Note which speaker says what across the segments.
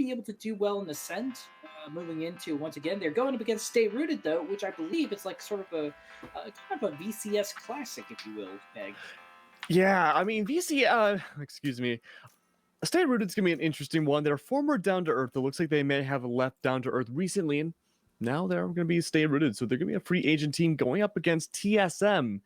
Speaker 1: be able to do well in Ascent. Moving into once again, they're going up against Stayrooted though, which I believe is like sort of a kind of a VCS classic, if you will, Peg.
Speaker 2: Yeah, I mean VC. Excuse me. Stay Rooted's gonna be an interesting one. They're former Down to Earth. It looks like they may have left Down to Earth recently, and now they're gonna be Stay Rooted. So they're gonna be a free agent team going up against TSM.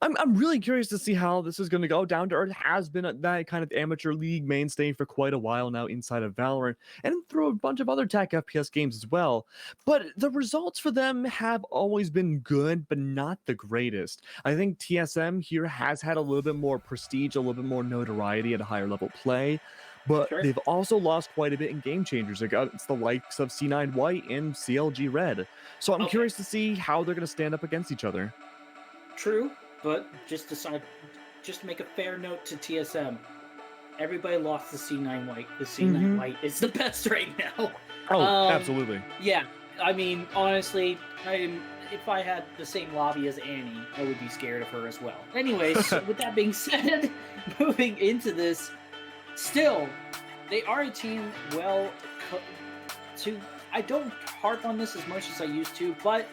Speaker 2: I'm really curious to see how this is gonna go. Down to Earth has been that kind of amateur league mainstay for quite a while now inside of Valorant, and through a bunch of other tech FPS games as well. But the results for them have always been good, but not the greatest. I think TSM here has had a little bit more prestige, a little bit more notoriety at a higher level play. But
Speaker 1: Sure.
Speaker 2: they've also lost quite a bit in game changers against the likes of C9 White and CLG Red. So I'm
Speaker 1: Okay.
Speaker 2: curious to see how they're going to stand up against each other.
Speaker 1: True, but just to make a fair note to TSM, everybody lost the C9 White. The C9 White is the best right now.
Speaker 2: Oh, absolutely.
Speaker 1: Yeah, I mean, honestly, if I had the same lobby as Annie, I would be scared of her as well. Anyways, with that being said, moving into this, still, they are a team I don't harp on this as much as I used to, but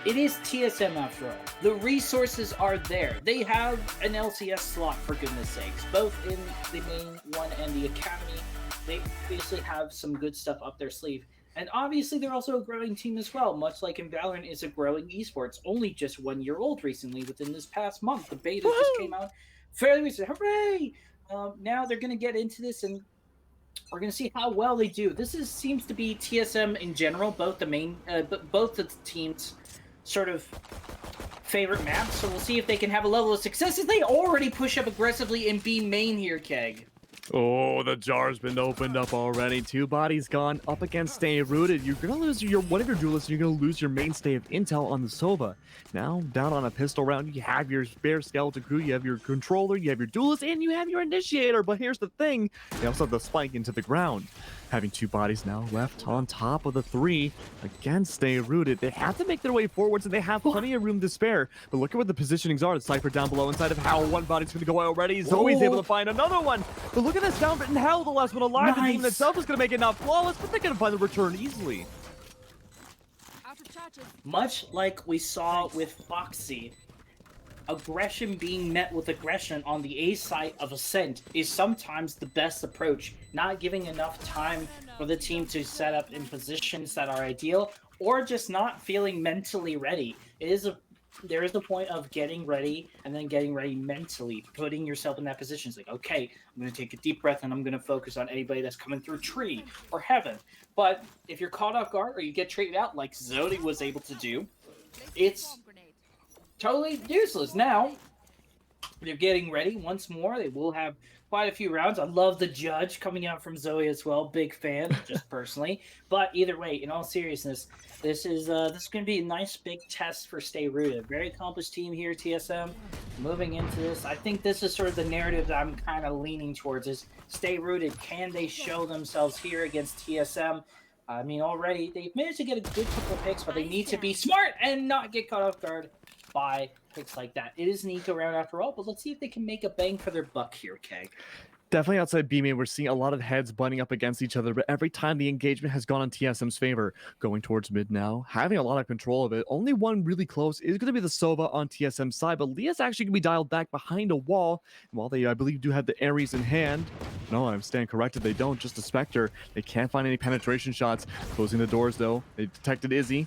Speaker 1: it is TSM after all. The resources are there. They have an LCS slot, for goodness sakes, both in the main one and the academy. They basically have some good stuff up their sleeve. And obviously, they're also a growing team as well, much like in Valorant is a growing esports, only just 1 year old recently within this past month. The beta just came out fairly recently. Hooray! Now they're going to get into this, and we're going to see how well they do. This seems to be TSM in general, both the teams' sort of favorite maps. So we'll see if they can have a level of success as they already push up aggressively in B main here, Keg.
Speaker 2: Oh, the jar's been opened up already. Two bodies gone up against Stay Rooted. You're gonna lose one of your duelists, and you're gonna lose your mainstay of intel on the Sova. Now, down on a pistol round, you have your spare skeleton crew, you have your controller, you have your duelist, and you have your initiator. But here's the thing, they also have the spike into the ground. Having two bodies now left on top of the three against Stay Rooted. They have to make their way forwards, and they have plenty of room to spare. But look at what the positionings are. The Cypher down below inside of Hell. One body's going to go out already. Zoe's able to find another one. But look at this down in Hell. The last one alive. The team itself is going to make it not flawless, but they're going to find the return easily.
Speaker 1: Much like we saw with Foxy, aggression being met with aggression on the A side of Ascent is sometimes the best approach. Not giving enough time for the team to set up in positions that are ideal, or just not feeling mentally ready. There is a point of getting ready and then getting ready mentally, putting yourself in that position. It's like, okay, I'm going to take a deep breath and I'm going to focus on anybody that's coming through tree or heaven. But if you're caught off guard or you get traded out like Zodi was able to do, it's totally useless. Now, they're getting ready once more. They will have quite a few rounds. I love the judge coming out from Zoe as well. Big fan, just personally. But either way, in all seriousness, this is going to be a nice big test for Stay Rooted. Very accomplished team here, TSM. Moving into this, I think this is sort of the narrative that I'm kind of leaning towards is Stay Rooted. Can they show themselves here against TSM? I mean, already they've managed to get a good couple of picks, but they need to be smart and not get caught off guard by picks like that. It is an eco round after all, but let's see if they can make a bang for their buck here, Keg.
Speaker 2: Definitely outside B main, we're seeing a lot of heads butting up against each other, but every time the engagement has gone in TSM's favor. Going towards mid now, having a lot of control of it. Only one really close is going to be the Sova on TSM's side, but Leah's actually going to be dialed back behind a wall. And while they, I believe, do have the Ares in hand, no, I stand corrected, they don't, just a Spectre. They can't find any penetration shots. Closing the doors, though. They detected Izzy,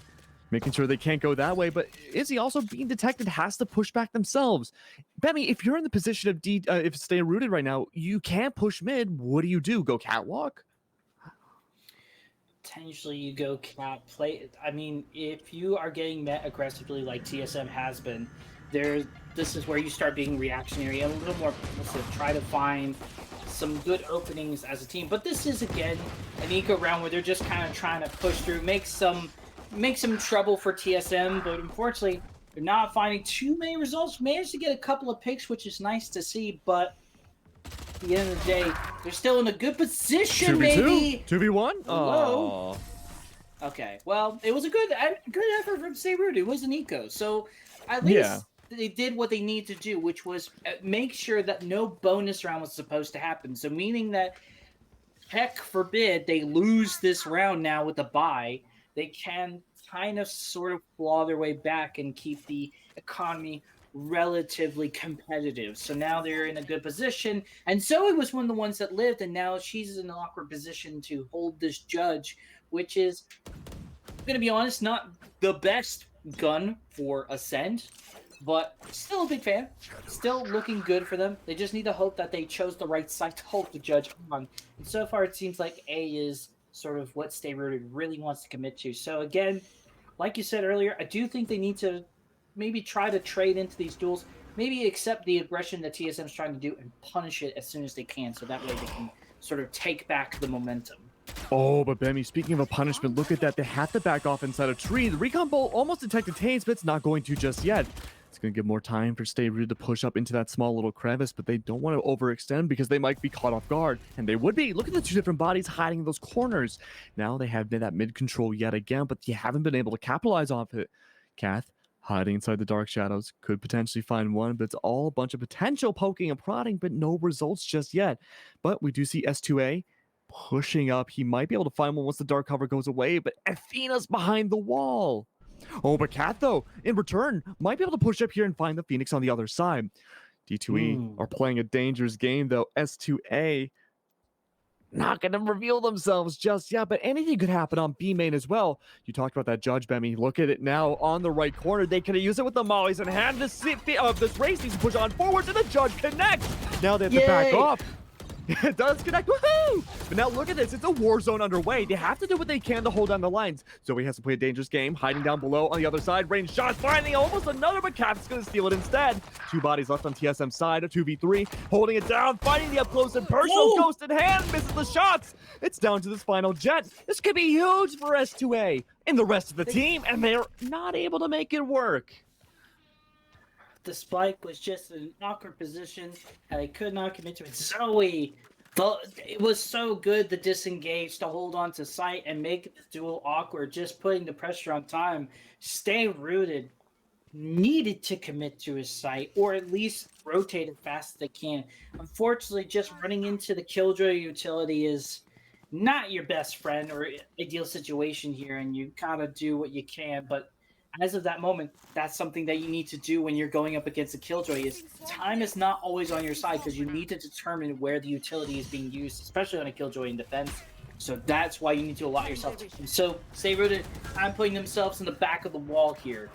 Speaker 2: making sure they can't go that way, but Izzy also being detected has to push back themselves. Bemmy, if you're in the position of if Stay Rooted right now, you can't push mid. What do? Go catwalk?
Speaker 1: Potentially you go cat play. I mean, if you are getting met aggressively like TSM has been, this is where you start being reactionary and a little more aggressive. Try to find some good openings as a team. But this is, again, an eco round where they're just kind of trying to push through, make some trouble for TSM, but unfortunately, they're not finding too many results. Managed to get a couple of picks, which is nice to see, but at the end of the day, they're still in a good position,
Speaker 2: 2v2?
Speaker 1: maybe.
Speaker 2: 2v1?
Speaker 1: Hello? Okay, well, it was a good effort from Stayrooted. It was an eco, so at least they did what they need to do, which was make sure that no bonus round was supposed to happen. So meaning that heck forbid they lose this round now with the bye, they can kind of sort of claw their way back and keep the economy relatively competitive. So now they're in a good position. And Zoe was one of the ones that lived, and now she's in an awkward position to hold this judge, which is, I'm gonna be honest, not the best gun for Ascend, but still a big fan. Still looking good for them. They just need to hope that they chose the right side to hold the judge on. And so far, it seems like A is sort of what Stayrooted really wants to commit to. So again, like you said earlier, I do think they need to maybe try to trade into these duels. Maybe accept the aggression that TSM is trying to do and punish it as soon as they can, so that way they can sort of take back the momentum.
Speaker 2: Oh, but Bemmy, speaking of a punishment, look at that. They have to back off inside a tree. The recon bolt almost detected Tames, but it's not going to just yet. It's going to give more time for Stayrooted to push up into that small little crevice, but they don't want to overextend because they might be caught off guard. And they would be. Look at the two different bodies hiding in those corners. Now they have that mid control yet again, but you haven't been able to capitalize off it. Kath, hiding inside the dark shadows, could potentially find one, but it's all a bunch of potential poking and prodding, but no results just yet. But we do see S2A pushing up. He might be able to find one once the dark cover goes away, but Athena's behind the wall. Oh, but Cat, though, in return, might be able to push up here and find the Phoenix on the other side. D2E are playing a dangerous game, though. S2A not going to reveal themselves just yet, but anything could happen on B main as well. You talked about that judge, Bemmy. Look at it now on the right corner. They could have used it with the mollies and had this race needs to push on forwards, and the judge connects. Now they have to back off. It does connect, woohoo! But now look at this, it's a war zone underway. They have to do what they can to hold down the lines. Zoe has to play a dangerous game, hiding down below on the other side. Range shot, finding almost another, but Cap's gonna steal it instead. Two bodies left on TSM side, a 2v3, holding it down, finding the up close and personal. Ghost in hand, misses the shots. It's down to this final jet. This could be huge for S2A and the rest of the team, and they're not able to make it work.
Speaker 1: The spike was just in an awkward position, and they could not commit to it. Zoe, it was so good to disengage, to hold on to sight, and make the duel awkward, just putting the pressure on time. Stayrooted needed to commit to his sight, or at least rotate as fast as they can. Unfortunately, just running into the Killjoy utility is not your best friend or ideal situation here, and you gotta do what you can, but as of that moment, that's something that you need to do when you're going up against a Killjoy. Is time is not always on your side, because you need to determine where the utility is being used, especially on a Killjoy in defense. So that's why you need to allow yourself to. So Stayrooted, I'm putting themselves in the back of the wall here.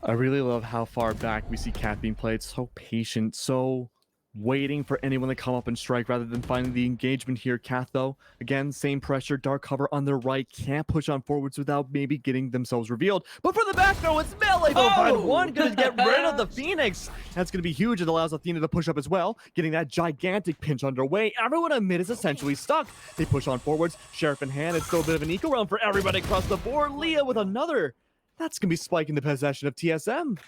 Speaker 2: I really love how far back we see Cat being played. So patient, so waiting for anyone to come up and strike rather than finding the engagement here. Cat, though, again, same pressure, dark cover on the right, can't push on forwards without maybe getting themselves revealed. But for the back throw, it's Melee. They'll find one, gonna get rid of the Phoenix. That's gonna be huge. It allows Athena to push up as well, getting that gigantic pinch underway. Everyone in mid is essentially stuck. They push on forwards, Sheriff in hand. It's still a bit of an eco round for everybody across the board. Leah with another. That's gonna be spiking the possession of TSM.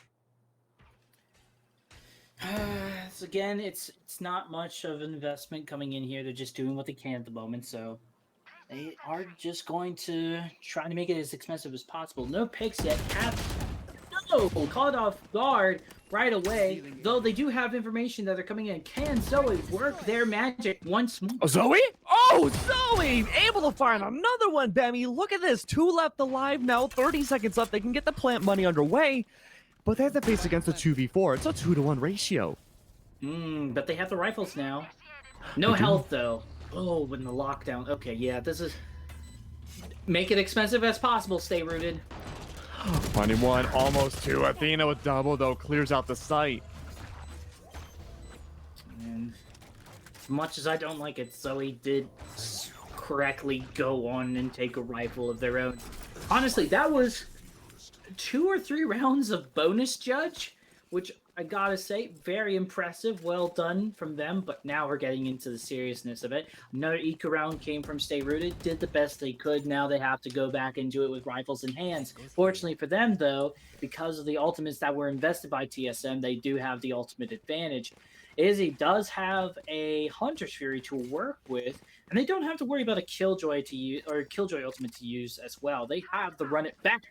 Speaker 1: Again, it's not much of an investment coming in here. They're just doing what they can at the moment, so they are just going to try to make it as expensive as possible. No picks yet. Caught off guard right away. Though they do have information that are coming in. Can Zoe work their magic once more?
Speaker 2: Oh, Zoe? Oh, Zoe! Able to find another one, Bemmy. Look at this. 2 left alive now. 30 seconds left. They can get the plant money underway. But they have to face against a 2v4. It's a 2-to-1 ratio.
Speaker 1: But they have the rifles now. No health, though. Oh, in the lockdown. Okay, yeah, this is... Make it expensive as possible, Stayrooted.
Speaker 2: Finding one, almost two. Athena with double, though, clears out the site.
Speaker 1: And as much as I don't like it, Zoe did correctly go on and take a rifle of their own. Honestly, that was 2 or 3 rounds of bonus judge, which I gotta say, very impressive. Well done from them, but now we're getting into the seriousness of it. Another eco round came from Stayrooted, did the best they could. Now they have to go back and do it with rifles in hands. Fortunately for them, though, because of the ultimates that were invested by TSM, they do have the ultimate advantage. Izzy does have a Hunter's Fury to work with, and they don't have to worry about a Killjoy to use, or Killjoy ultimate to use as well. They have the run it back,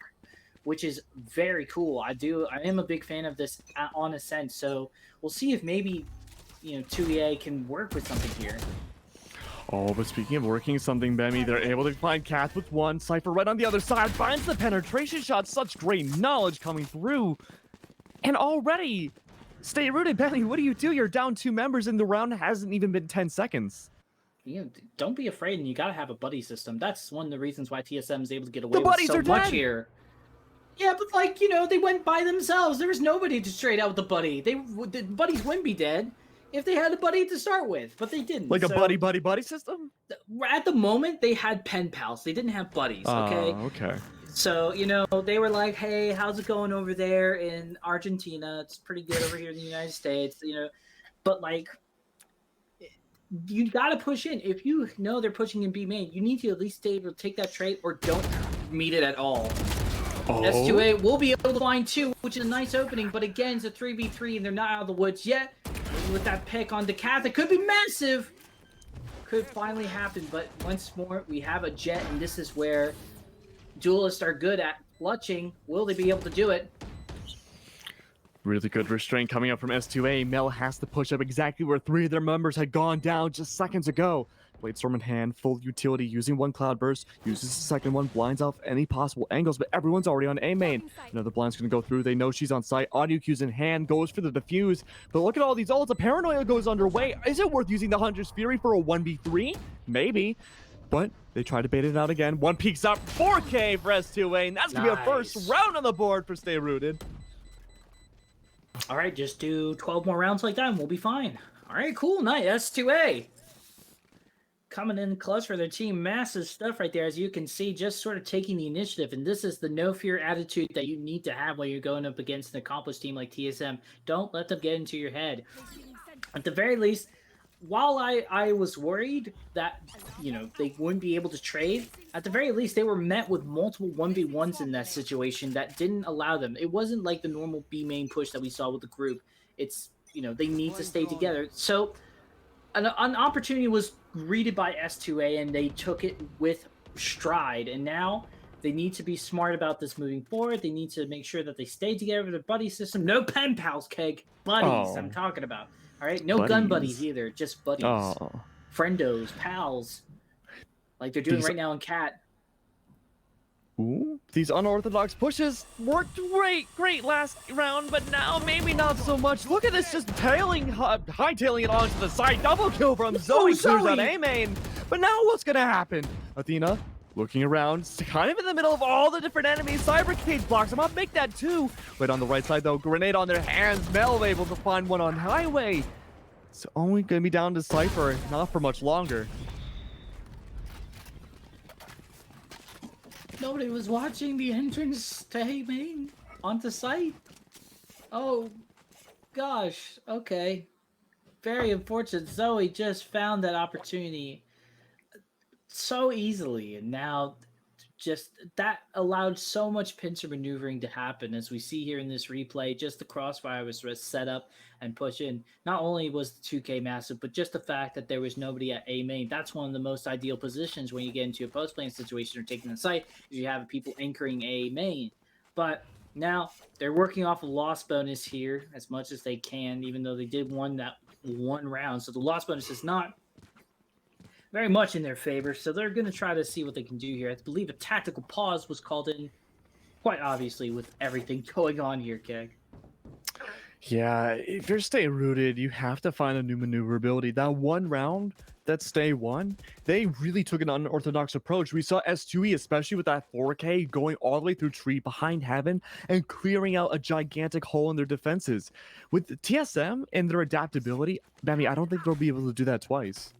Speaker 1: which is very cool. I am a big fan of this on Ascent, so we'll see if maybe, 2EA can work with something here.
Speaker 2: Oh, but speaking of working something, Bemmy, they're able to find Kath with one. Cypher right on the other side finds the penetration shot. Such great knowledge coming through. And already, Stayrooted, Bemmy, what do? You're down 2 members and the round hasn't even been 10 seconds.
Speaker 1: You know, don't be afraid, and you gotta have a buddy system. That's one of the reasons why TSM is able to get away
Speaker 2: The
Speaker 1: with
Speaker 2: buddies
Speaker 1: so
Speaker 2: are
Speaker 1: much
Speaker 2: dead.
Speaker 1: here. Yeah, but like, you know, they went by themselves. There was nobody to trade out with the buddy. The buddies wouldn't be dead if they had a buddy to start with, but they didn't.
Speaker 2: Like a
Speaker 1: so,
Speaker 2: buddy system?
Speaker 1: At the moment, they had pen pals. They didn't have buddies, okay?
Speaker 2: Oh, okay.
Speaker 1: So, you know, they were like, hey, how's it going over there in Argentina? It's pretty good over here in the United States, you know. But, like, you gotta push in. If you know they're pushing in B main, you need to at least stay able to take that trade or don't meet it at all.
Speaker 2: Oh.
Speaker 1: S2A will be able to find 2, which is a nice opening, but again, it's a 3v3 and they're not out of the woods yet. With that pick on Decath, it could be massive. Could finally happen, but once more, we have a Jet, and this is where duelists are good at clutching. Will they be able to do it?
Speaker 2: Really good restraint coming up from S2A. Mel has to push up exactly where 3 of their members had gone down just seconds ago. Bladestorm in hand, full utility, using 1 cloud burst, uses the second one, blinds off any possible angles, but everyone's already on A main. Another blind's gonna go through, they know she's on site, audio cues in hand, goes for the defuse, but look at all these ults, a paranoia goes underway. Is it worth using the Hunter's Fury for a 1v3? Maybe, but they try to bait it out again. One peeks up, 4K for S2A, and that's gonna be a first round on the board for Stayrooted.
Speaker 1: All right, just do 12 more rounds like that and we'll be fine. All right, cool, nice. S2A. Coming in clutch for their team. Massive stuff right there, as you can see, just sort of taking the initiative. And this is the no fear attitude that you need to have when you're going up against an accomplished team like TSM. Don't let them get into your head. At the very least, while I was worried that, you know, they wouldn't be able to trade, at the very least, they were met with multiple 1v1s in that situation that didn't allow them. It wasn't like the normal B main push that we saw with the group. It's, you know, they need to stay together. So an opportunity was greeted by S2A, and they took it with stride. And now they need to be smart about this moving forward. They need to make sure that they stay together with their buddy system. No pen pals, Keg. Buddies, I'm talking about. All right? No gun buddies either. Just buddies. Friendos, pals. Like they're doing right now in Cat.
Speaker 2: Ooh, these unorthodox pushes worked great last round, but now maybe not so much. Look at this, just hightailing it onto the side. Double kill from Zoe, clears out A main. But now what's gonna happen? Athena looking around, kind of in the middle of all the different enemies. Cyber Cage blocks them up, make that 2. Right on the right side though, grenade on their hands. Mel able to find one on highway. It's only gonna be down to Cypher, not for much longer.
Speaker 1: Nobody was watching the entrance to A main onto site. Oh, gosh. Okay. Very unfortunate. Zoe just found that opportunity so easily, and now just that allowed so much pincer maneuvering to happen, as we see here in this replay. Just the crossfire was set up and push in. Not only was the 2K massive, but just the fact that there was nobody at A main. That's one of the most ideal positions when you get into a post-playing situation or taking the site, is you have people anchoring A main. But now they're working off a loss bonus here as much as they can, even though they did win that 1 round. So the loss bonus is not very much in their favor, so they're going to try to see what they can do here. I believe a tactical pause was called in, quite obviously, with everything going on here, Keg.
Speaker 2: Yeah, if you're Stayrooted, you have to find a new maneuverability. That 1 round that Stay won, they really took an unorthodox approach. We saw S2E, especially with that 4K, going all the way through tree behind heaven and clearing out a gigantic hole in their defenses. With the TSM and their adaptability, I mean, I don't think they'll be able to do that twice.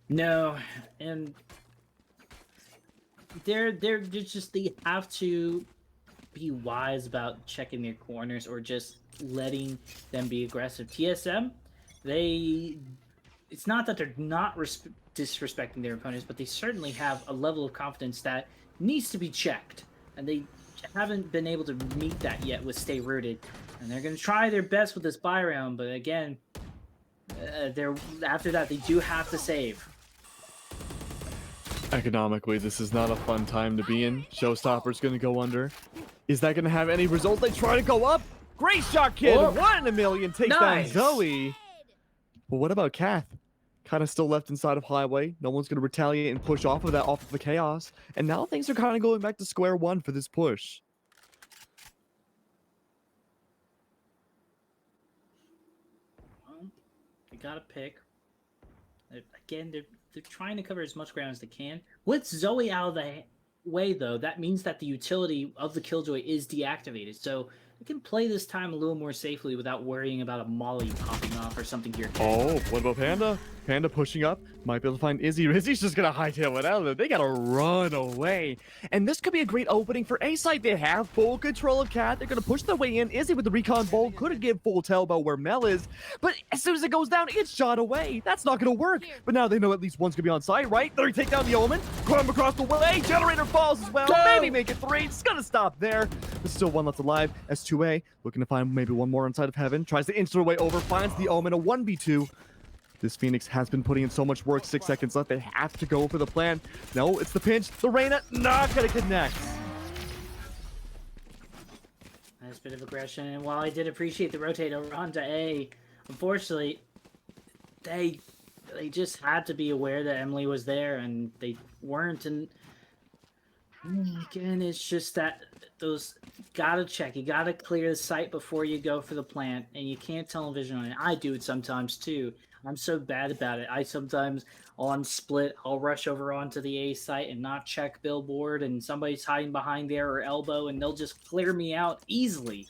Speaker 1: No, and they're just, they have to be wise about checking their corners or just letting them be aggressive. TSM, it's not that they're not disrespecting their opponents, but they certainly have a level of confidence that needs to be checked, and they haven't been able to meet that yet with Stayrooted. And they're going to try their best with this buy round, but again, after that, they do have to save.
Speaker 2: Economically, this is not a fun time to be in. Showstopper's gonna go under. Is that gonna have any results? They try to go up. Great shot, kid. 1 in a million takes down Zoe. But what about Kath? kind of still left inside of Highway. No one's going to retaliate and push off of that, off of the chaos. And now things are kind of going back to square one for this push.
Speaker 1: Well, you gotta pick. Again, they're trying to cover as much ground as they can. With Zoe out of the way, though, that means that the utility of the Killjoy is deactivated. So they can play this time a little more safely without worrying about a molly popping off or something here.
Speaker 2: Oh, what about Panda? Panda pushing up. Might be able to find Izzy. Izzy's just going to hightail it out of there. They got to run away. And this could be a great opening for A-Side. They have full control of Cat. They're going to push their way in. Izzy with the recon bolt could give full tell about where Mel is. But as soon as it goes down, it's shot away. That's not going to work. But now they know at least one's going to be on site, right? They're going to take down the Omen. Come across the way. Generator falls as well.
Speaker 1: Go!
Speaker 2: Maybe make it 3. It's going to stop there. There's still one left alive. S2A looking to find maybe one more inside of Heaven. Tries to insta her way over. Finds the Omen. A 1v2. This Phoenix has been putting in so much work. 6 seconds left. They have to go for the plan. No, it's the pinch. The Reyna not going to connect.
Speaker 1: Nice bit of aggression. And while I did appreciate the rotate over onto A, unfortunately, they just had to be aware that Emily was there, and they weren't. And again, it's just that those gotta check. You gotta clear the site before you go for the plant, and you can't television on it. I do it sometimes too. I'm so bad about it. I sometimes on split, I'll rush over onto the A site and not check billboard, and somebody's hiding behind there or elbow, and they'll just clear me out easily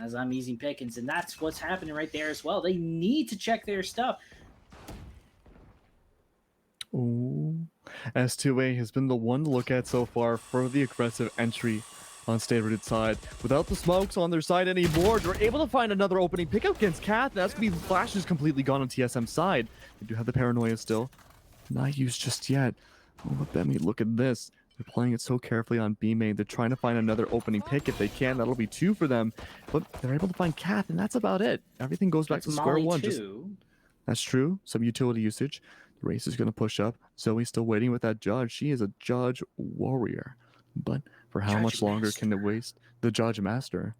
Speaker 1: as I'm easy pickings, and that's what's happening right there as well. They need to check their stuff.
Speaker 2: Ooh. S2A has been the one to look at so far for the aggressive entry on Stayrooted side. Without the smokes on their side anymore, they're able to find another opening pickup against Kath. That's going to be Flash is completely gone on TSM side. They do have the paranoia still. Not used just yet. Oh, but Bemi, look at this. They're playing it so carefully on B main. They're trying to find another opening pick if they can. That'll be 2 for them. But they're able to find Kath, and that's about it. Everything goes back to square one. That's true. Some utility usage. The race is going to push up. Zoe's still waiting with that judge. She is a judge warrior. But for how much longer can they waste the judge master?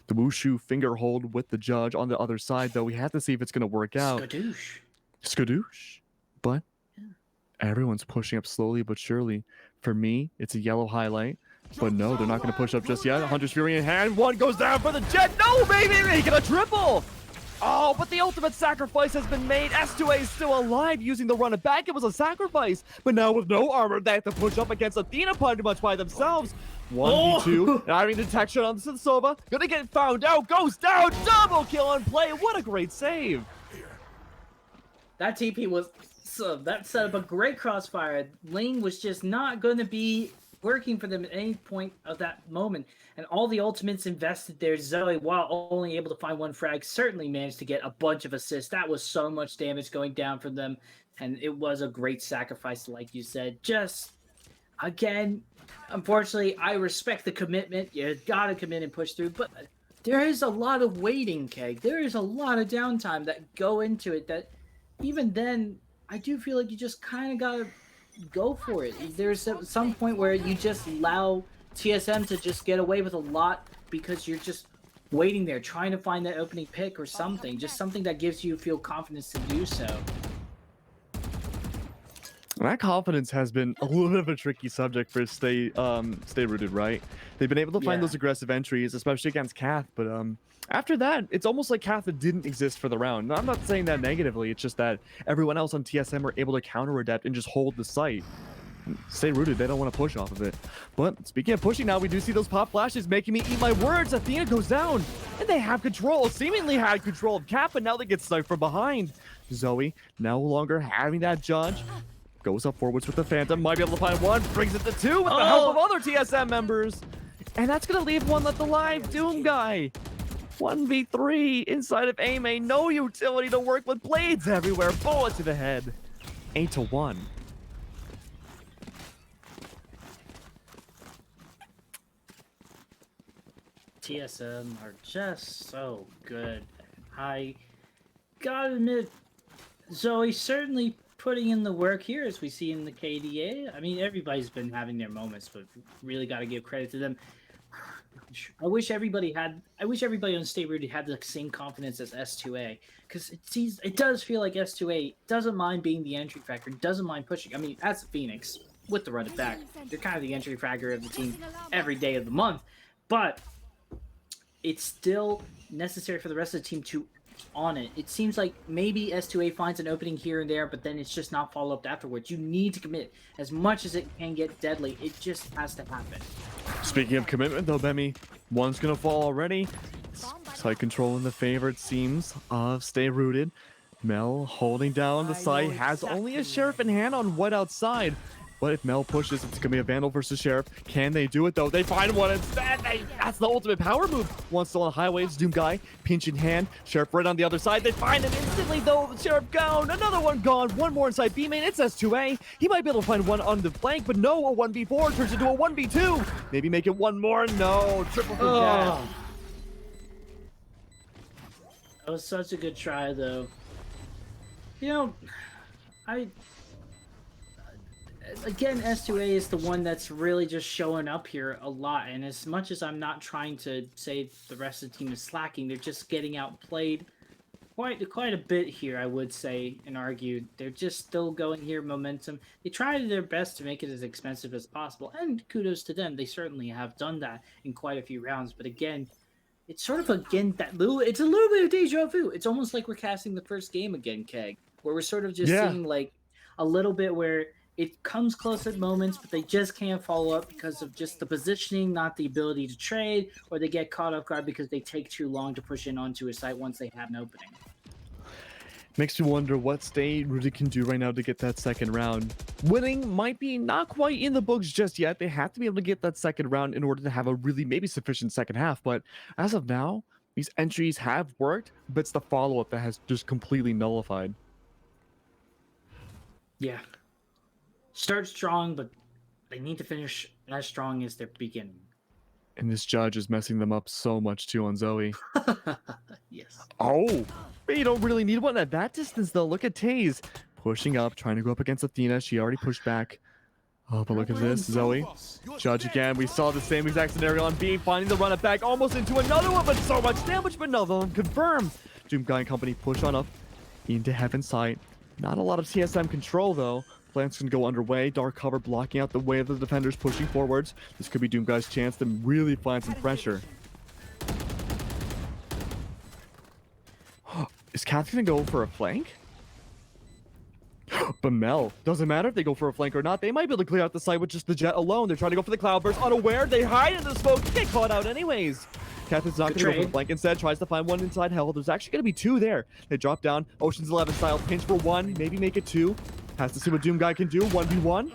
Speaker 2: The Wushu finger hold with the judge on the other side, though. We have to see if it's going to work out.
Speaker 1: Skadoosh.
Speaker 2: Skadoosh. But everyone's pushing up slowly but surely. For me, it's a yellow highlight. But no, they're not going to push up just yet. Hunter's Fury in hand. One goes down for the Jet. No, baby! Making a triple! Oh, but the ultimate sacrifice has been made. S2A is still alive using the run it back. It was a sacrifice. But now with no armor, they have to push up against Athena pretty much by themselves. 1v2. Diving detection on the Sova. Gonna get found out. Goes down. Double kill on play. What a great save.
Speaker 1: That TP was... that set up a great crossfire. Lane was just not going to be working for them at any point of that moment. And all the ultimates invested there. Zoe, while only able to find 1 frag, certainly managed to get a bunch of assists. That was so much damage going down from them. And it was a great sacrifice, like you said. Just, again, unfortunately, I respect the commitment. You gotta commit and push through. But there is a lot of waiting, Keg. There is a lot of downtime that go into it that even then, I do feel like you just kind of gotta go for it. There's some point where you just allow TSM to just get away with a lot because you're just waiting there, trying to find that opening pick or something. Just something that gives you feel confidence to do so.
Speaker 2: That confidence has been a little bit of a tricky subject for Stayrooted, right? They've been able to find those aggressive entries, especially against Kath, but after that, it's almost like Kath didn't exist for the round. Now, I'm not saying that negatively, it's just that everyone else on TSM were able to counter-adapt and just hold the site. Stayrooted, they don't want to push off of it. But speaking of pushing now, we do see those pop flashes making me eat my words. Athena goes down, and they have control, seemingly had control of Kat, but now they get sniped from behind. Zoe, no longer having that judge, goes up forwards with the Phantom, might be able to find 1, brings it to 2 with the help of other TSM members. And that's going to leave 1 left alive, Doom Guy. 1v3 inside of A main, no utility to work with, blades everywhere, bullet to the head. 8-1.
Speaker 1: TSM are just so good. I gotta admit, Zoe certainly putting in the work here, as we see in the KDA. I mean, everybody's been having their moments, but really gotta give credit to them. I wish everybody on Stayrooted had the same confidence as S2A, because it does feel like S2A doesn't mind being the entry factor, doesn't mind pushing. I mean, as a Phoenix with the run it back, you're kind of the entry factor of the team every day of the month, but it's still necessary for the rest of the team to on it. It seems like maybe S2A finds an opening here and there, but then it's just not followed up afterwards. You need to commit as much as it can get deadly. It just has to happen.
Speaker 2: Speaking of commitment, though, Bemi, one's gonna fall already. Site control in the favor, it seems, of Stayrooted. Mel holding down the site, has only a Sheriff in hand on White outside. But if Mel pushes, it's gonna be a Vandal versus Sheriff. Can they do it though? They find one instead. That's the ultimate power move. One still on high waves. Doom guy, pinch in hand. Sheriff right on the other side. They find him instantly though. Sheriff gone. Another one gone. One more inside B main. It's S2A. He might be able to find one on the flank, but no. A 1v4 turns into a 1v2. Maybe make it one more. No. Triple for Cat.
Speaker 1: That was such a good try though. You know, again, S2A is the one that's really just showing up here a lot, and as much as I'm not trying to say the rest of the team is slacking, they're just getting outplayed quite a bit here, I would say, and argue. They're just still going here, momentum. They try their best to make it as expensive as possible, and kudos to them. They certainly have done that in quite a few rounds, but again, it's sort of, it's a little bit of deja vu. It's almost like we're casting the first game again, Keg, where we're sort of just seeing, like, a little bit where it comes close at moments, but they just can't follow up because of just the positioning, not the ability to trade, or they get caught off guard because they take too long to push in onto a site once they have an opening.
Speaker 2: Makes me wonder what Stayrooted can do right now to get that second round. Winning might be not quite in the books just yet. They have to be able to get that second round in order to have a really maybe sufficient second half. But as of now, these entries have worked, but it's the follow-up that has just completely nullified.
Speaker 1: Yeah. Start strong, but they need to finish as strong as their beginning.
Speaker 2: And this judge is messing them up so much too on Zoe.
Speaker 1: Yes.
Speaker 2: Oh, but you don't really need one at that distance though. Look at Taze pushing up, trying to go up against Athena. She already pushed back. Oh, but look at this, Zoe. Judge again. We saw the same exact scenario on B, finding the run it back almost into another one, but so much damage, but another one confirmed. Doom Guy and company push on up into Heaven's Sight. Not a lot of TSM control though. Plans can go underway. Dark cover blocking out the way of the defenders pushing forwards. This could be Doom Guy's chance to really find some pressure. Is Kath gonna go for a flank? But Mel, doesn't matter if they go for a flank or not. They might be able to clear out the site with just the jet alone. They're trying to go for the cloudburst. Unaware, they hide in the smoke. Get caught out anyways. Kath is not going to go for the flank. Instead, tries to find one inside hell. There's actually going to be two there. They drop down. Ocean's 11 style. Pinch for one. Maybe make it two. Has to see what Doom Guy can do. 1v1.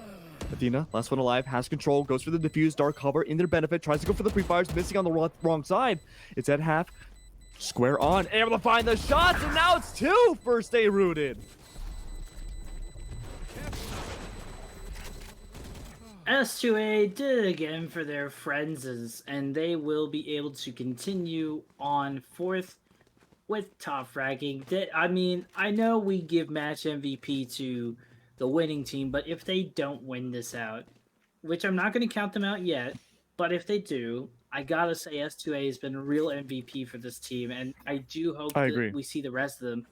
Speaker 2: Athena, last one alive, has control. Goes for the defuse. Dark cover in their benefit. Tries to go for the pre-fires. Missing on the wrong side. It's at half. Square on. Able to find the shots. And now it's two for Stayrooted.
Speaker 1: S2A did it again for their friends, and they will be able to continue on fourth with top fragging. I mean, I know we give match MVP to the winning team, but if they don't win this out, which I'm not going to count them out yet, but if they do, I gotta say S2A has been a real MVP for this team, and I do hope that we see the rest of them.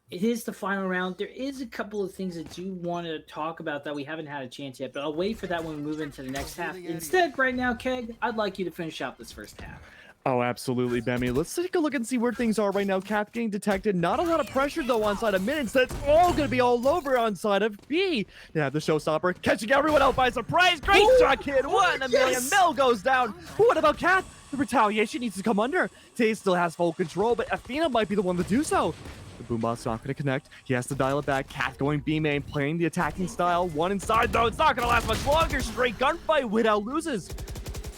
Speaker 1: It is the final round. There is a couple of things I do want to talk about that we haven't had a chance yet, but I'll wait for that when we move into the next half. Instead, right now, Keg, I'd like you to finish out this first half.
Speaker 2: Oh, absolutely, Bemi. Let's take a look and see where things are right now. Kath getting detected. Not a lot of pressure, though, on side of mid. Instead, it's all going to be all over on side of B. Yeah, the showstopper catching everyone out by surprise. Great shot, kid. 1 in a million. Mel goes down. But what about Kath? The retaliation needs to come under. Tay still has full control, but Athena might be the one to do so. The Boombot's not going to connect. He has to dial it back. Kath going B main, playing the attacking style. One inside, though. It's not going to last much longer. Straight gunfight. Widow loses.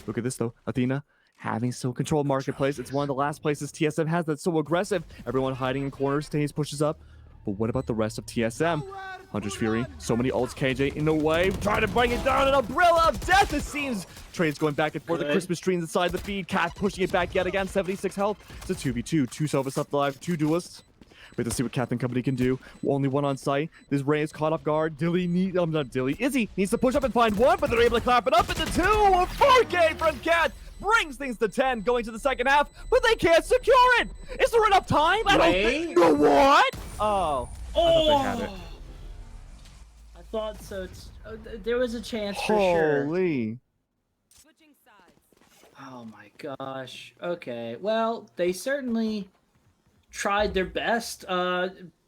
Speaker 2: Look at this, though. Athena having still controlled marketplace. It's one of the last places TSM has that's so aggressive. Everyone hiding in corners. Taze pushes up. But what about the rest of TSM? Hunter's Fury. So many ults. KJ in the way. Trying to bring it down. An umbrella of death, it seems. Trades going back and forth. The Christmas tree inside the feed. Kath pushing it back yet again. 76 health. It's a 2v2. Two Sovas up alive. Two duelists. Wait to see what Captain Company can do. Only one on site. This Ray is caught off guard. Izzy needs to push up and find one, but they're able to clap it up into 2. A 4K from Cat brings things to 10 going to the second half, but they can't secure it. Is there enough time? I don't think. No, what? Oh. I thought they had it.
Speaker 1: I thought so. There was a chance for sure.
Speaker 2: Holy.
Speaker 1: Oh my gosh. Okay. Well, they certainly tried their best.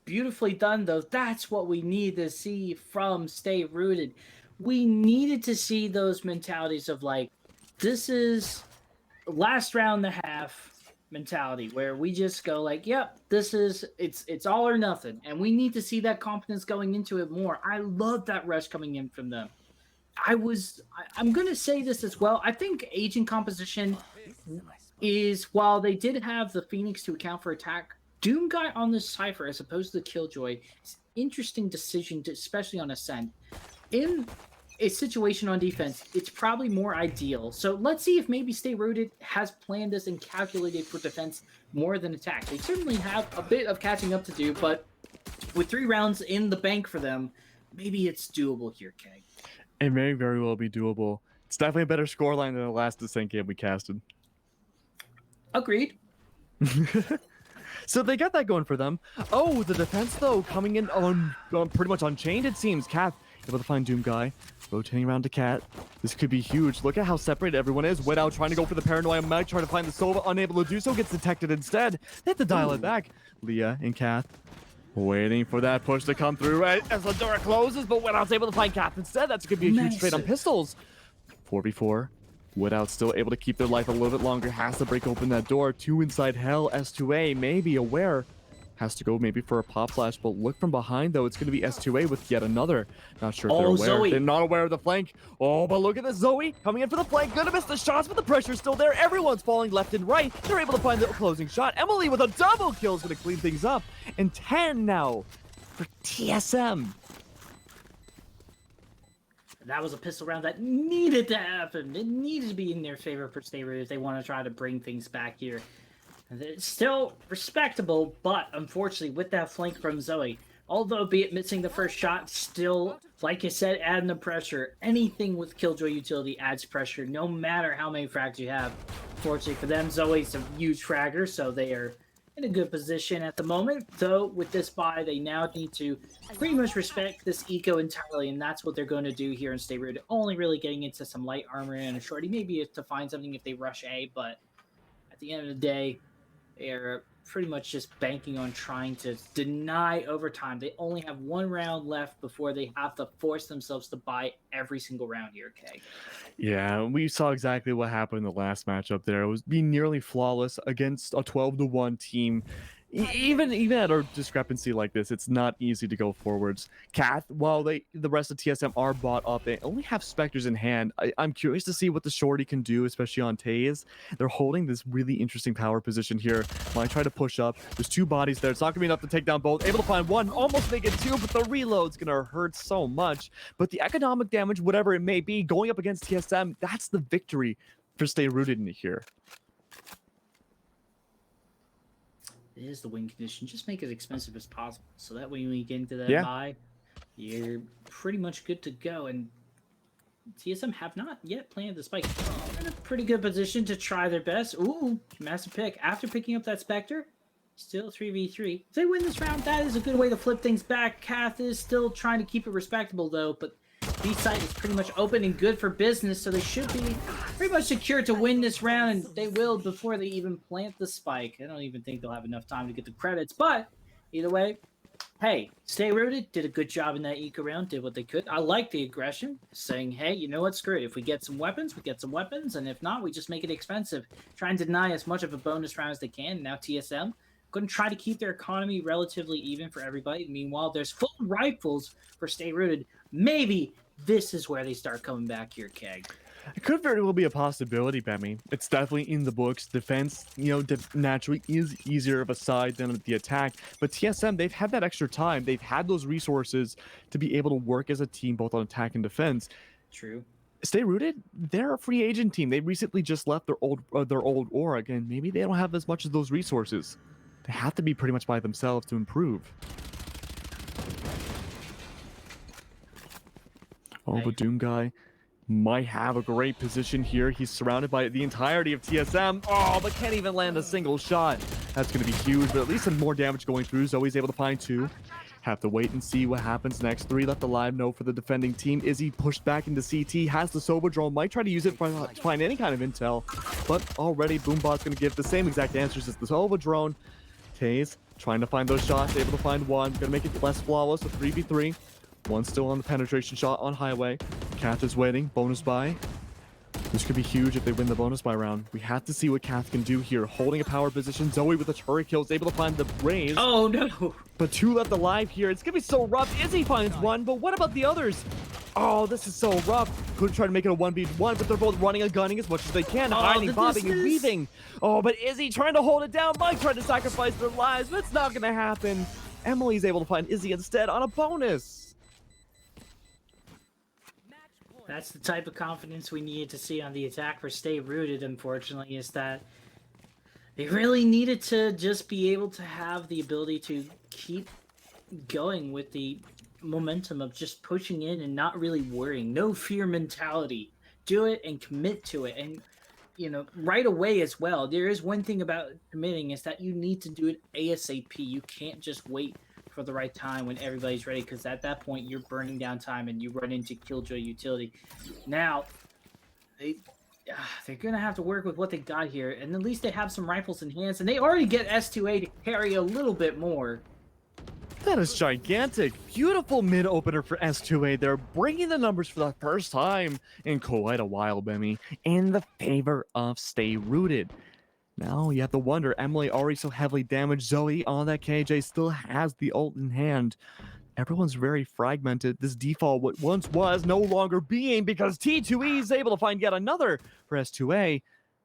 Speaker 1: Beautifully done, though. That's what we need to see from Stayrooted. We needed to see those mentalities of like, this is last round and a half mentality where we just go like, yep, it's all or nothing. And we need to see that confidence going into it more. I love that rush coming in from them. I'm going to say this as well. I think agent composition is, while they did have the Phoenix to account for attack, Doom Guy on this Cypher as opposed to the Killjoy is an interesting decision, especially on Ascent. In a situation on defense, it's probably more ideal. So let's see if maybe Stayrooted has planned this and calculated for defense more than attack. They certainly have a bit of catching up to do, but with 3 rounds in the bank for them, maybe it's doable here, Keg.
Speaker 2: It may very well be doable. It's definitely a better scoreline than the last Descent game we casted.
Speaker 1: Agreed.
Speaker 2: So they got that going for them. Oh, the defense, though, coming in on pretty much unchained, it seems. Cat able to find Doom Guy. Rotating around to Cat. This could be huge. Look at how separated everyone is. Without trying to go for the Paranoia Mag, trying to find the Sova, unable to do so, gets detected instead. They have to dial it back. Leah and Kath waiting for that push to come through right as the door closes, but Without's able to find Kath instead. That's going to be a huge trade on pistols. 4v4. Without still able to keep their life a little bit longer. Has to break open that door. 2 inside Hell. S2A maybe aware. Has to go maybe for a pop flash, but look from behind though. It's going to be S2A with yet another. Not sure if they're aware.
Speaker 1: Zoe.
Speaker 2: They're not aware of the flank. Oh, but look at this Zoe coming in for the flank. Gonna miss the shots, but the pressure's still there. Everyone's falling left and right. They're able to find the closing shot. Emily with a double kill is going to clean things up. And 10 now for TSM.
Speaker 1: That was a pistol round that needed to happen. It needed to be in their favor for Stayrooted if they want to try to bring things back here. It's still respectable, but unfortunately, with that flank from Zoe, although be it missing the first shot, still, like I said, adding the pressure. Anything with Killjoy utility adds pressure, no matter how many frags you have. Fortunately for them, Zoe's a huge fragger, so they are in a good position at the moment. Though, with this buy, they now need to pretty much respect this eco entirely, and that's what they're going to do here in Stayrooted. Only really getting into some light armor and a shorty, maybe to find something if they rush A, but at the end of the day, they are pretty much just banking on trying to deny overtime. They only have 1 round left before they have to force themselves to buy every single round here, Keg.
Speaker 2: Yeah, we saw exactly what happened in the last matchup there. It was being nearly flawless against a 12-1 team. Even at a discrepancy like this, it's not easy to go forwards. Kath, while the rest of TSM are bought up, they only have Spectres in hand. I'm curious to see what the shorty can do, especially on Taze. They're holding this really interesting power position here. Might try to push up. There's 2 bodies there. It's not going to be enough to take down both. Able to find one, almost make it 2, but the reload's going to hurt so much. But the economic damage, whatever it may be, going up against TSM, that's the victory for Stayrooted in here.
Speaker 1: It is the win condition. Just make it expensive as possible. So that way when you get into that buy, you're pretty much good to go. And TSM have not yet planted the spike. They're in a pretty good position to try their best. Ooh, massive pick. After picking up that Spectre, still 3v3. If they win this round, that is a good way to flip things back. Kath is still trying to keep it respectable though, but B site is pretty much open and good for business, so they should be pretty much secure to win this round, and they will before they even plant the spike. I don't even think they'll have enough time to get the credits, but either way, hey, Stayrooted did a good job in that eco round, did what they could. I like the aggression, saying, hey, you know what, screw it. If we get some weapons, we get some weapons, and if not, we just make it expensive. Try and deny as much of a bonus round as they can. Now TSM going to try to keep their economy relatively even for everybody. Meanwhile, there's full rifles for Stayrooted. Maybe this is where they start coming back here, Keg.
Speaker 2: It could very well be a possibility, Bemmy. It's definitely in the books. Defense, naturally is easier of a side than the attack. But TSM, they've had that extra time. They've had those resources to be able to work as a team, both on attack and defense.
Speaker 1: True.
Speaker 2: Stayrooted, they're a free agent team. They recently just left their old org, and maybe they don't have as much of those resources. They have to be pretty much by themselves to improve. Oh, but Doom Guy might have a great position here. He's surrounded by the entirety of TSM. Oh, but can't even land a single shot. That's going to be huge, but at least some more damage going through. Zoe's able to find 2. Have to wait and see what happens next. 3 left alive. No for the defending team. Izzy pushed back into CT. Has the Sova drone. Might try to use it to find any kind of intel. But already Boombot's going to give the same exact answers as the Sova drone. Taze trying to find those shots. Able to find 1. Going to make it less flawless with 3v3. 1 still on the penetration shot on Highway. Kath is waiting. Bonus buy. This could be huge if they win the bonus buy round. We have to see what Kath can do here. Holding a power position. Zoe with a turret kill is able to find the raise.
Speaker 1: Oh no!
Speaker 2: But 2 left alive here. It's gonna be so rough. Izzy finds 1, but what about the others? Oh, this is so rough. Could try to make it a 1v1, but they're both running and gunning as much as they can. Hiding, bobbing, and weaving. Oh, but Izzy trying to hold it down. Mike trying to sacrifice their lives, but it's not gonna happen. Emily's able to find Izzy instead on a bonus.
Speaker 1: That's the type of confidence we needed to see on the attack for Stayrooted, unfortunately, is that they really needed to just be able to have the ability to keep going with the momentum of just pushing in and not really worrying. No fear mentality. Do it and commit to it. And, you know, right away as well. There is one thing about committing is that you need to do it ASAP. You can't just wait for the right time when everybody's ready, because at that point you're burning down time and you run into Killjoy utility. Now they're gonna have to work with what they got here, and at least they have some rifles in hands, and they already get S2A to carry a little bit more.
Speaker 2: That is gigantic. Beautiful mid opener for S2A. They're bringing the numbers for the first time in quite a while, Bemmy, in the favor of Stayrooted. Now you have to wonder, Emily already so heavily damaged. Zoe on that KJ still has the ult in hand. Everyone's very fragmented. This default, what once was, no longer being, because T2E is able to find yet another for S2A,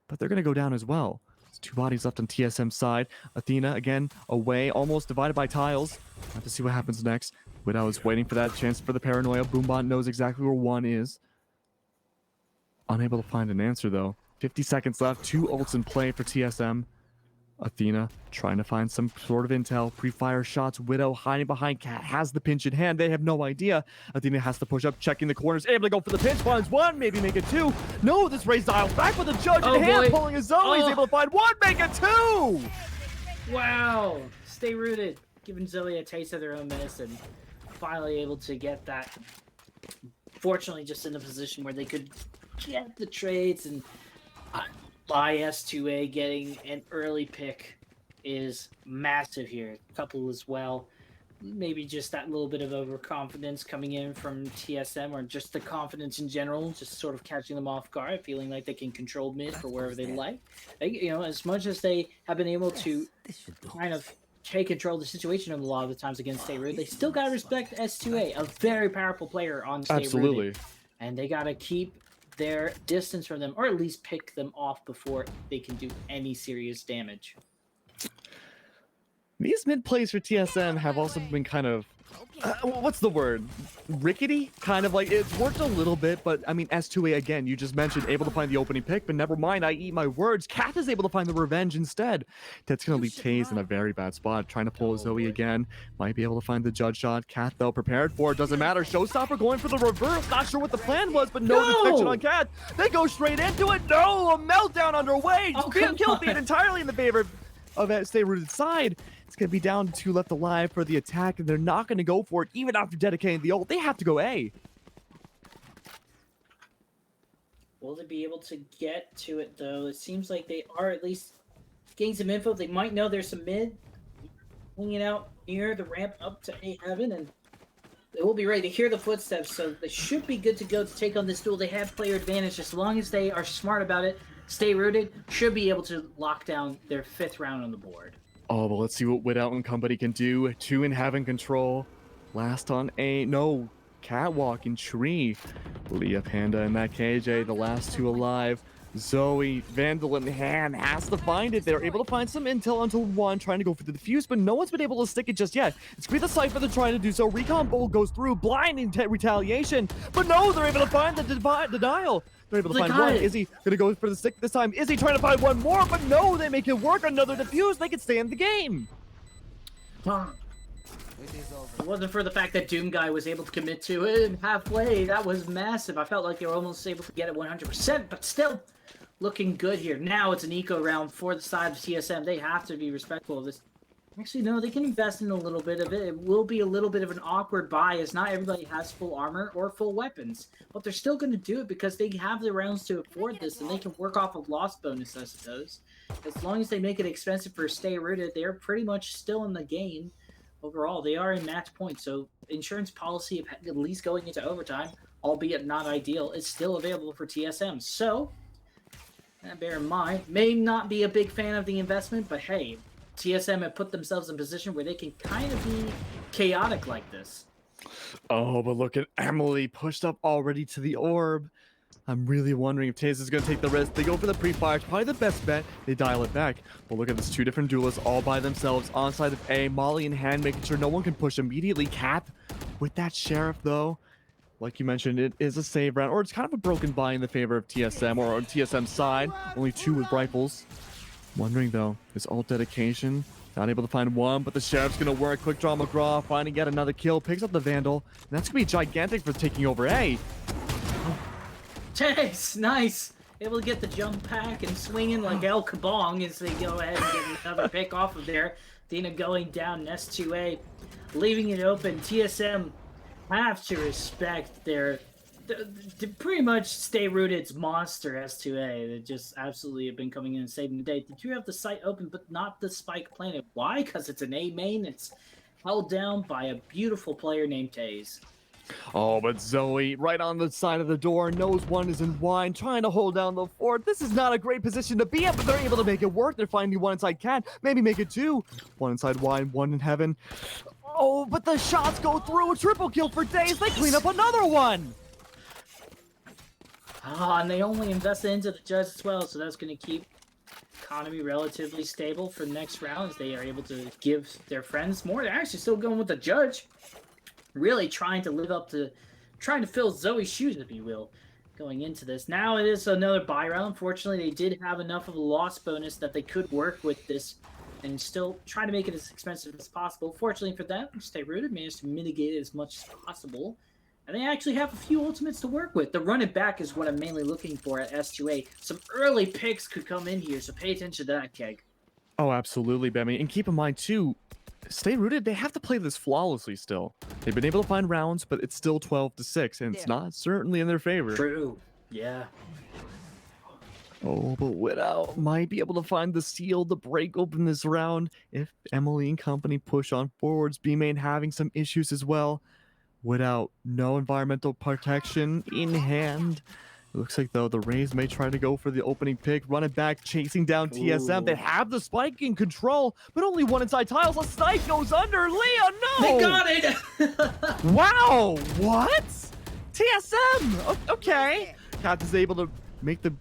Speaker 2: but they're going to go down as well. There's 2 bodies left on TSM side. Athena, again, away, almost divided by tiles. Have to see what happens next. Widow is waiting for that chance for the paranoia. Boombot knows exactly where 1 is. Unable to find an answer, though. 50 seconds left, 2 ults in play for TSM. Athena trying to find some sort of intel. Pre-fire shots. Widow hiding behind Cat. Has the pinch in hand. They have no idea. Athena has to push up, checking the corners. Able to go for the pinch. Finds 1. Maybe make it 2. No, this raise dials back with the judge in hand. Pulling his Zoe. He's able to find 1. Make it 2.
Speaker 1: Wow. Stayrooted. Giving Zoe a taste of their own medicine. Finally able to get that. Fortunately, just in a position where they could get the trades, and by S2A getting an early pick is massive here. A couple as well. Maybe just that little bit of overconfidence coming in from TSM, or just the confidence in general, just sort of catching them off guard, feeling like they can control mid for wherever they like. They, you know, as much as they have been able to kind of take control of the situation a lot of the times against Stayrooted, they still got to respect S2A, a very powerful player on Stayrooted.
Speaker 2: Absolutely.
Speaker 1: And they got to keep their distance from them, or at least pick them off before they can do any serious damage.
Speaker 2: These mid plays for TSM have also been kind of, what's the word? Rickety? Kind of like, it's worked a little bit, but I mean, S2A again, you just mentioned able to find the opening pick, but never mind, I eat my words. Kath is able to find the revenge instead. That's going to leave Taze in a very bad spot, trying to pull Zoe again. Might be able to find the judge shot. Kath, though, prepared for it. Doesn't matter. Showstopper going for the reverse. Not sure what the plan was, but no detection on Kath. They go straight into it. No, a meltdown underway. Kill being entirely in the favor of Stayrooted side. It's going to be down to 2 left alive for the attack, and they're not going to go for it even after dedicating the ult. They have to go A.
Speaker 1: Will they be able to get to it, though? It seems like they are at least getting some info. They might know there's some mid hanging out near the ramp up to A heaven, and they will be ready to hear the footsteps, so they should be good to go to take on this duel. They have player advantage as long as they are smart about it. Stayrooted should be able to lock down their 5th round on the board.
Speaker 2: Oh, but let's see what Widout and company can do. 2 in having control. Last on A. No. Catwalk and Tree. Leah Panda and that KJ, the last 2 alive. Zoe, Vandal in hand, has to find it. They're able to find some intel onto one, trying to go for the defuse, but no one's been able to stick it just yet. It's gonna be the Cypher they're trying to do so. Recon Bolt goes through, blinding retaliation, but no, they're able to find the denial. They're able to find one. Is he gonna go for the stick this time? Is he trying to find one more? But no, they make it work. Another defuse, they can stay in the game.
Speaker 1: If it wasn't for the fact that Doom Guy was able to commit to it halfway, that was massive. I felt like they were almost able to get it 100%, but still looking good here. Now it's an eco round for the side of TSM. They have to be respectful of this. Actually, no, they can invest in a little bit of it. It will be a little bit of an awkward buy as not everybody has full armor or full weapons. But they're still going to do it because they have the rounds to afford this and they can work off a loss bonus, I suppose. As long as they make it expensive for Stayrooted, they're pretty much still in the game. Overall, they are in match points, so insurance policy of at least going into overtime, albeit not ideal, is still available for TSM. So, bear in mind, may not be a big fan of the investment, but hey, TSM have put themselves in a position where they can kind of be chaotic like this.
Speaker 2: Oh, but look at Emily pushed up already to the orb. I'm really wondering if TaZe is going to take the risk. They go for the pre-fire. It's probably the best bet. They dial it back. But look at this. Two different duelists all by themselves on side of A. Molly in hand, making sure no one can push immediately. Cap with that Sheriff, though. Like you mentioned, it is a save round. Or it's kind of a broken buy in the favor of TSM or on TSM's side. Only two with rifles. Wondering, though, is ult dedication. Not able to find one, but the Sheriff's going to work. Quick draw McGraw, finding yet another kill. Picks up the Vandal. And that's going to be gigantic for taking over A.
Speaker 1: TaZe, nice! Able to get the jump pack and swinging like El Kabong as they go ahead and get another pick off of there. Dina going down S2A, leaving it open. TSM have to respect their pretty much Stayrooted's monster S2A. They just absolutely have been coming in and saving the day. They do have the site open, but not the Spike Planet. Why? Because it's an A main. It's held down by a beautiful player named TaZe.
Speaker 2: Oh, but Zoe, right on the side of the door, knows one is in wine, trying to hold down the fort. This is not a great position to be in, but they're able to make it work. They're finding one inside Cat, maybe make it two. One inside wine, one in heaven. Oh, but the shots go through. A triple kill for TaZe. They clean up another one.
Speaker 1: And they only invested into the judge as well, so that's going to keep economy relatively stable for the next round as they are able to give their friends more. They're actually still going with the judge. Really trying to live up to, trying to fill Zoe's shoes, if you will, going into this. Now it is another buy round. Unfortunately, they did have enough of a loss bonus that they could work with this and still try to make it as expensive as possible. Fortunately for them, Stayrooted managed to mitigate it as much as possible. And they actually have a few ultimates to work with. The run it back is what I'm mainly looking for at S2A. Some early picks could come in here, so pay attention to that, Keg.
Speaker 2: Oh, absolutely, Bemmy. And keep in mind, too, Stayrooted, they have to play this flawlessly still. They've been able to find rounds, but it's still 12-6, and it's not certainly in their favor.
Speaker 1: True. Yeah.
Speaker 2: Oh, but Widow might be able to find the seal to break open this round if Emily and company push on forwards. B-Main having some issues as well. Widow, no environmental protection in hand. It looks like, though, the Rays may try to go for the opening pick, run it back, chasing down TSM. They have the spike in control, but only one inside tiles. A snipe goes under. Leon, no!
Speaker 1: They got it!
Speaker 2: Wow, what? TSM! Okay. Cat is able to make the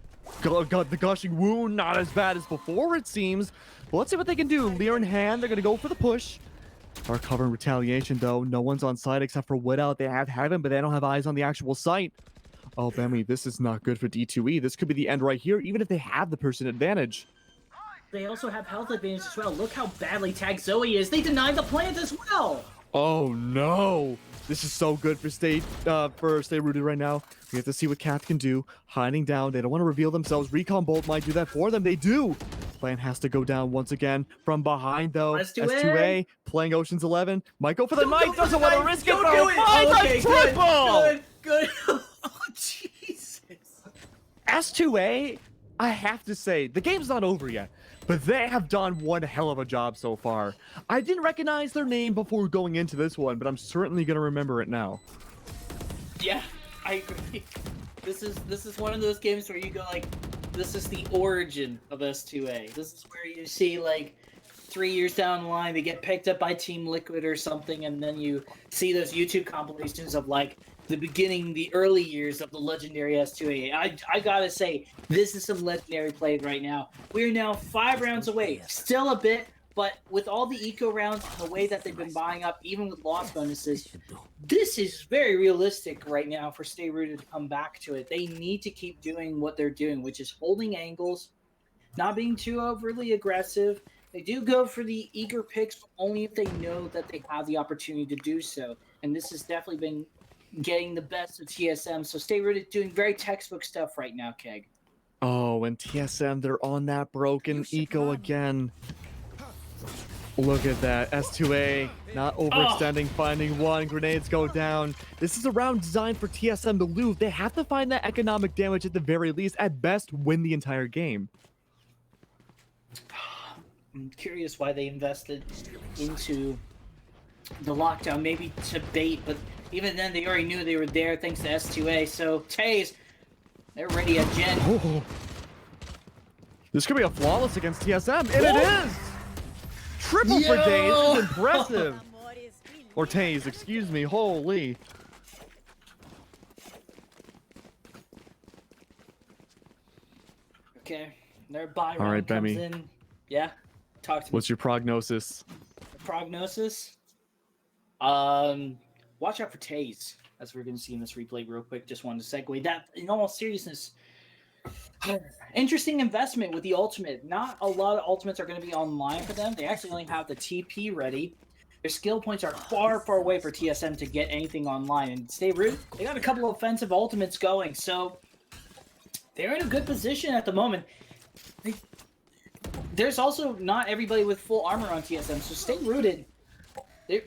Speaker 2: gushing wound not as bad as before, it seems. But let's see what they can do. Lear in hand, they're going to go for the push. Are covering retaliation, though. No one's on site except for Widow. They have Heaven, but they don't have eyes on the actual site. Oh, Bemmy, this is not good for D2E. This could be the end right here, even if they have the person advantage.
Speaker 1: They also have health advantage as well. Look how badly tagged Zoe is. They denied the plant as well.
Speaker 2: Oh, no. This is so good for Stayrooted right now. We have to see what Cat can do. Hiding down. They don't want to reveal themselves. Recon Bolt might do that for them. They do. Plan has to go down once again. From behind, though, S2A playing Ocean's 11. Might go for the knife. Doesn't want to risk it, though.
Speaker 1: Okay, good. Oh, Jesus.
Speaker 2: S2A, I have to say, the game's not over yet, but they have done one hell of a job so far. I didn't recognize their name before going into this one, but I'm certainly going to remember it now.
Speaker 1: Yeah, I agree. This is one of those games where you go like, this is the origin of S2A. This is where you see like 3 years down the line, they get picked up by Team Liquid or something, and then you see those YouTube compilations of like the early years of the legendary S2A. I gotta say, this is some legendary play right now. We're now 5 rounds away, still a bit, but with all the eco rounds and the way that they've been buying up, even with loss bonuses, this is very realistic right now for Stayrooted to come back to it. They need to keep doing what they're doing, which is holding angles, not being too overly aggressive. They do go for the eager picks, but only if they know that they have the opportunity to do so. And this has definitely been getting the best of TSM. So Stayrooted doing very textbook stuff right now, Keg.
Speaker 2: Oh, and TSM, they're on that broken eco again. Look at that. S2A not overextending, finding one. Grenades go down. This is a round designed for TSM to lose. They have to find that economic damage at the very least. At best, win the entire game.
Speaker 1: I'm curious why they invested into the lockdown, maybe to bait, but even then they already knew they were there thanks to S2A. So Taze, they're ready at Gen.
Speaker 2: Oh. This could be a flawless against TSM, and it is! Triple for Taze is impressive. Or Taze, excuse me, holy.
Speaker 1: Okay, their buy round
Speaker 2: All right,
Speaker 1: comes
Speaker 2: Bemi.
Speaker 1: in. Yeah, talk to me.
Speaker 2: What's your prognosis?
Speaker 1: Prognosis? Watch out for Taze, as we're going to see in this replay real quick. Just wanted to segue that. In all seriousness, interesting investment with the ultimate. Not a lot of ultimates are going to be online for them. They actually only have the TP ready. Their skill points are far, far away for TSM to get anything online. And Stayrooted, they got a couple of offensive ultimates going, so they're in a good position at the moment. There's also not everybody with full armor on TSM, so Stayrooted,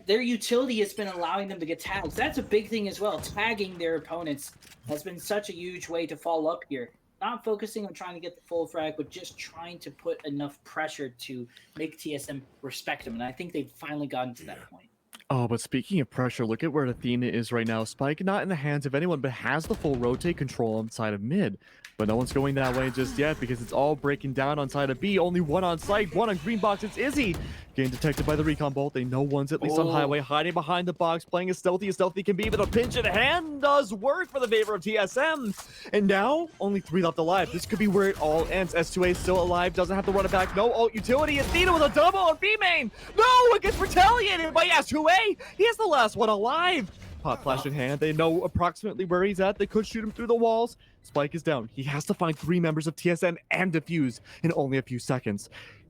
Speaker 1: their utility has been allowing them to get tags. That's a big thing as well. Tagging their opponents has been such a huge way to follow up here. Not focusing on trying to get the full frag, but just trying to put enough pressure to make TSM respect them. And I think they've finally gotten to that point.
Speaker 2: Oh, but speaking of pressure, look at where Athena is right now. Spike not in the hands of anyone, but has the full rotate control on side of mid. But no one's going that way just yet because it's all breaking down on side of B. Only one on site, one on green box. It's Izzy. Getting detected by the recon bolt. They know one's at least on highway, hiding behind the box, playing as stealthy can be, but a pinch in hand does work for the favor of TSM. And now, only 3 left alive. This could be where it all ends. S2A still alive, doesn't have to run it back. No ult utility. Athena with a double on B main. No, it gets retaliated by S2A. He is the last one alive. Pop flash in hand. They know approximately where he's at. They could shoot him through the walls. Spike is down. He has to find 3 members of TSM and defuse in only a few seconds.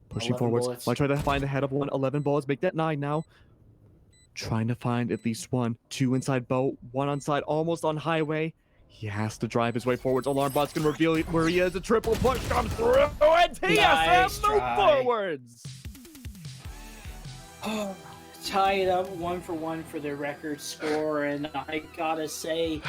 Speaker 2: Pushing forwards.
Speaker 1: Bullets.
Speaker 2: Might try to find the head of one. 11 bullets. Make that 9 now. Trying to find at least 1. 2 inside boat. 1 on side. Almost on highway. He has to drive his way forwards. Alarm bot's going to reveal where he is. A triple push comes through. And TSM
Speaker 1: Nice
Speaker 2: move
Speaker 1: try.
Speaker 2: forwards.
Speaker 1: Tie it up 1-for-1 for their record score, and I gotta say,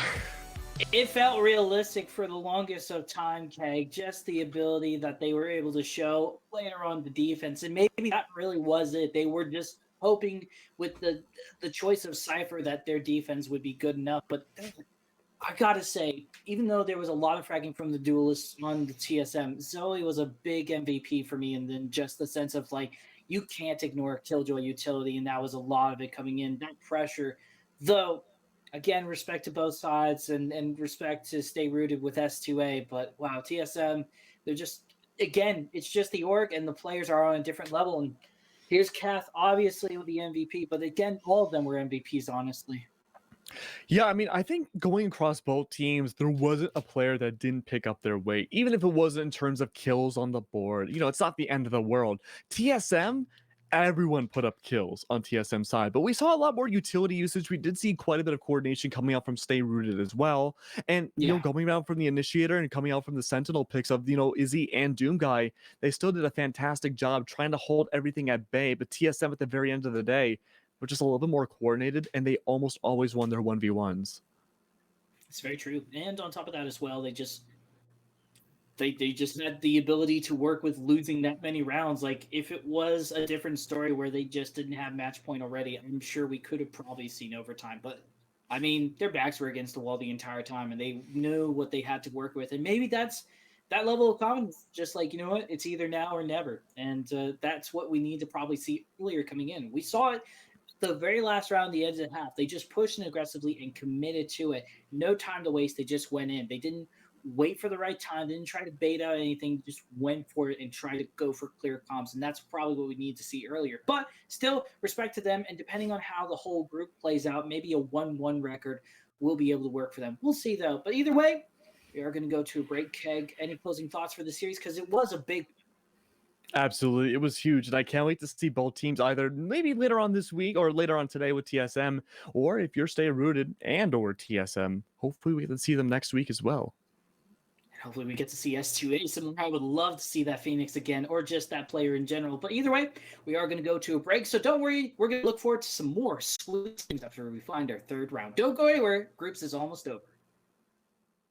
Speaker 1: it felt realistic for the longest of time, Keg. Just the ability that they were able to show later on the defense, and maybe that really was it. They were just hoping with the choice of Cypher that their defense would be good enough. But I gotta say, even though there was a lot of fragging from the duelists on the TSM, Zoe was a big MVP for me, and then just the sense of like, you can't ignore Killjoy utility, and that was a lot of it coming in. That pressure, though, again, respect to both sides and respect to Stayrooted with S2A, but wow, TSM, they're just, again, it's just the org, and the players are on a different level, and here's Kath, obviously, with the MVP, but again, all of them were MVPs, honestly.
Speaker 2: Yeah, I mean, I think going across both teams, there wasn't a player that didn't pick up their weight, even if it wasn't in terms of kills on the board. You know, it's not the end of the world. TSM, everyone put up kills on TSM side, but we saw a lot more utility usage. We did see quite a bit of coordination coming out from Stayrooted as well. And, you know, going out from the Initiator and coming out from the Sentinel picks of, you know, Izzy and Doom Guy, they still did a fantastic job trying to hold everything at bay. But TSM at the very end of the day, were just a little bit more coordinated, and they almost always won their 1v1s.
Speaker 1: It's very true. And on top of that as well, they just had the ability to work with losing that many rounds. Like, if it was a different story where they just didn't have match point already, I'm sure we could have probably seen overtime. But, I mean, their backs were against the wall the entire time, and they knew what they had to work with. And maybe that's that level of confidence, just like, you know what, it's either now or never. And that's what we need to probably see earlier coming in. We saw it the very last round, the end of the half, they just pushed in aggressively and committed to it. No time to waste. They just went in. They didn't wait for the right time. They didn't try to bait out anything. Just went for it and tried to go for clear comps. And that's probably what we need to see earlier. But still, respect to them. And depending on how the whole group plays out, maybe a 1-1 record will be able to work for them. We'll see, though. But either way, we are going to go to a break. Keg, any closing thoughts for the series? Because it was a big.
Speaker 2: Absolutely. It was huge. And I can't wait to see both teams either maybe later on this week or later on today with TSM, or if you're Stayrooted and or TSM, hopefully we get to see them next week as well.
Speaker 1: Hopefully we get to see S2A. Someone I would love to see that Phoenix again, or just that player in general. But either way, we are going to go to a break. So don't worry, we're going to look forward to some more sweet things after we find our third round. Don't go anywhere. Groups is almost over.